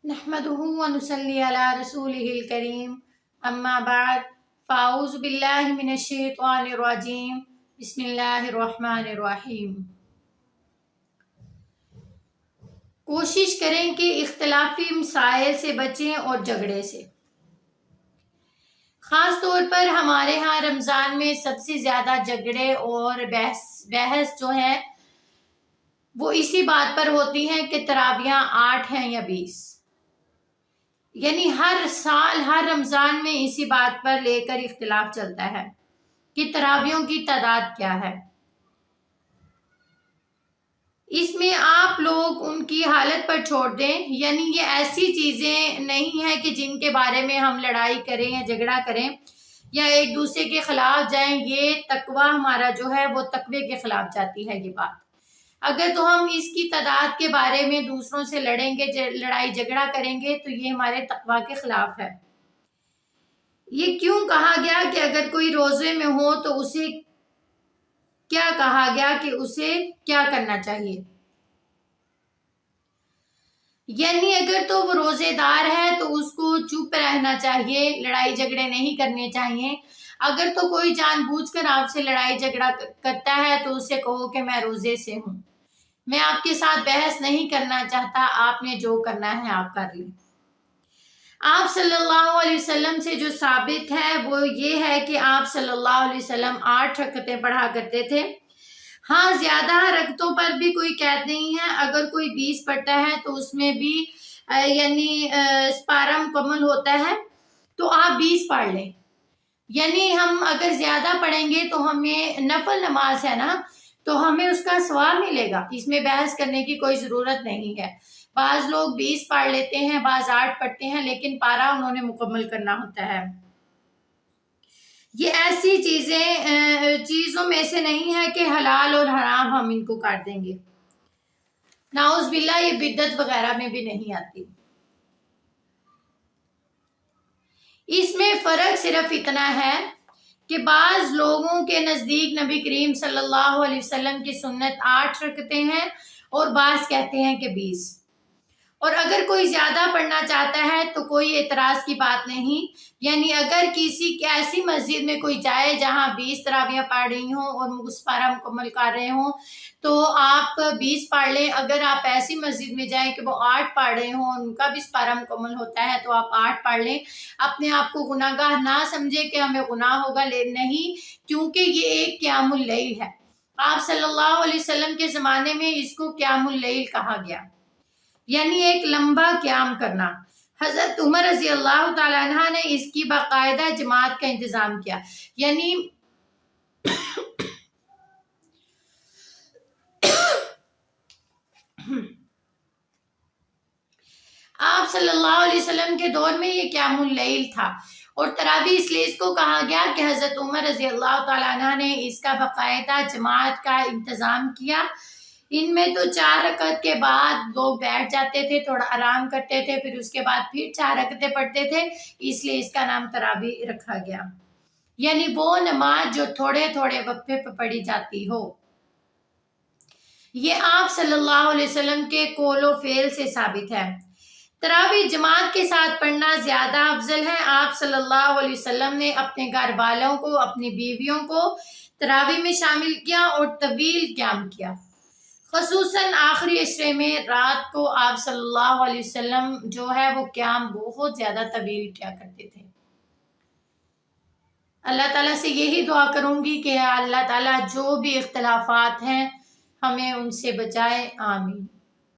نحمده ونصلي على رسوله الكريم اما بعد فاعوذ باللہ من الشیطان الرجیم بسم اللہ الرحمن الرحیم۔ کوشش کریں کہ اختلافی مسائل سے بچیں اور جھگڑے سے۔ خاص طور پر ہمارے ہاں رمضان میں سب سے زیادہ جھگڑے اور بحث جو ہے وہ اسی بات پر ہوتی ہیں کہ تراویحاں 8 ہیں یا 20۔ یعنی ہر سال ہر رمضان میں اسی بات پر لے کر اختلاف چلتا ہے کہ تراویحوں کی تعداد کیا ہے۔ اس میں آپ لوگ ان کی حالت پر چھوڑ دیں، یعنی یہ ایسی چیزیں نہیں ہیں کہ جن کے بارے میں ہم لڑائی کریں یا جھگڑا کریں یا ایک دوسرے کے خلاف جائیں۔ یہ تقوی ہمارا جو ہے وہ تقوی کے خلاف جاتی ہے یہ بات۔ اگر تو ہم اس کی تعداد کے بارے میں دوسروں سے لڑیں گے، لڑائی جھگڑا کریں گے تو یہ ہمارے تقوی کے خلاف ہے۔ یہ کیوں کہا گیا کہ اگر کوئی روزے میں ہو تو اسے کیا کہا گیا کہ اسے کیا کرنا چاہیے؟ یعنی اگر تو وہ روزے دار ہے تو اس کو چپ رہنا چاہیے، لڑائی جھگڑے نہیں کرنے چاہیے۔ اگر تو کوئی جان بوجھ کر آپ سے لڑائی جھگڑا کرتا ہے تو اسے کہو کہ میں روزے سے ہوں، میں آپ کے ساتھ بحث نہیں کرنا چاہتا، آپ نے جو کرنا ہے آپ کر لیں۔ آپ صلی اللہ علیہ وسلم سے جو ثابت ہے وہ یہ ہے کہ آپ صلی اللہ علیہ وسلم 8 رکعتیں پڑھا کرتے تھے۔ ہاں، زیادہ رکعتوں پر بھی کوئی قید نہیں ہے۔ اگر کوئی 20 پڑھتا ہے تو اس میں بھی یعنی سپارہ مکمل ہوتا ہے تو آپ 20 پڑھ لیں۔ یعنی ہم اگر زیادہ پڑھیں گے تو ہمیں نفل نماز ہے نا، تو ہمیں اس کا ثواب ملے گا، اس میں بحث کرنے کی کوئی ضرورت نہیں ہے۔ بعض لوگ 20 پڑھ لیتے ہیں، بعض 8 پڑھتے ہیں، لیکن پارہ انہوں نے مکمل کرنا ہوتا ہے۔ یہ ایسی چیزوں میں سے نہیں ہے کہ حلال اور حرام ہم ان کو کاٹ دیں گے۔ نعوذ باللہ، یہ بدعت وغیرہ میں بھی نہیں آتی۔ اس میں فرق صرف اتنا ہے کہ بعض لوگوں کے نزدیک نبی کریم صلی اللہ علیہ وسلم کی سنت 8 رکعتیں ہیں اور بعض کہتے ہیں کہ 20۔ اور اگر کوئی زیادہ پڑھنا چاہتا ہے تو کوئی اعتراض کی بات نہیں۔ یعنی اگر کسی ایسی مسجد میں کوئی جائے جہاں 20 تراویحاں پڑھ رہی ہوں اور اس پارہ مکمل کر رہے ہوں تو آپ 20 پڑھ لیں۔ اگر آپ ایسی مسجد میں جائیں کہ وہ 8 پڑھ رہے ہوں، ان کا بھی پارہ مکمل ہوتا ہے تو آپ 8 پڑھ لیں۔ اپنے آپ کو گناہ گار نہ سمجھے کہ ہمیں گناہ ہوگا، نہیں، کیونکہ یہ ایک قیام اللیل ہے۔ آپ صلی اللہ علیہ وسلم کے زمانے میں اس کو قیام اللیل کہا گیا، یعنی ایک لمبا قیام کرنا۔ حضرت عمر رضی اللہ تعالیٰ عنہ نے اس کی باقاعدہ جماعت کا انتظام کیا۔ یعنی آپ صلی اللہ علیہ وسلم کے دور میں یہ قیام اللیل تھا، اور تراویح اس لیے اس کو کہا گیا کہ حضرت عمر رضی اللہ تعالیٰ عنہ نے اس کا باقاعدہ جماعت کا انتظام کیا۔ ان میں تو 4 رکعت کے بعد لوگ بیٹھ جاتے تھے، تھوڑا آرام کرتے تھے، پھر اس کے بعد پھر 4 رکعتیں پڑھتے تھے، اس لیے اس کا نام تراویح رکھا گیا۔ یعنی وہ نماز جو تھوڑے تھوڑے وقفے پہ پڑھی جاتی ہو۔ یہ آپ صلی اللہ علیہ وسلم کے قول و فعل سے ثابت ہے۔ تراویح جماعت کے ساتھ پڑھنا زیادہ افضل ہے۔ آپ صلی اللہ علیہ وسلم نے اپنے گھر والوں کو، اپنی بیویوں کو تراویح میں شامل کیا اور طویل قیام کیا۔ خصوصاً آخری عشرے میں رات کو آپ صلی اللہ علیہ وسلم جو ہے وہ قیام بہت زیادہ طویل کیا کرتے تھے۔ اللہ تعالیٰ سے یہی دعا کروں گی کہ اللہ تعالیٰ جو بھی اختلافات ہیں ہمیں ان سے بچائے، آمین۔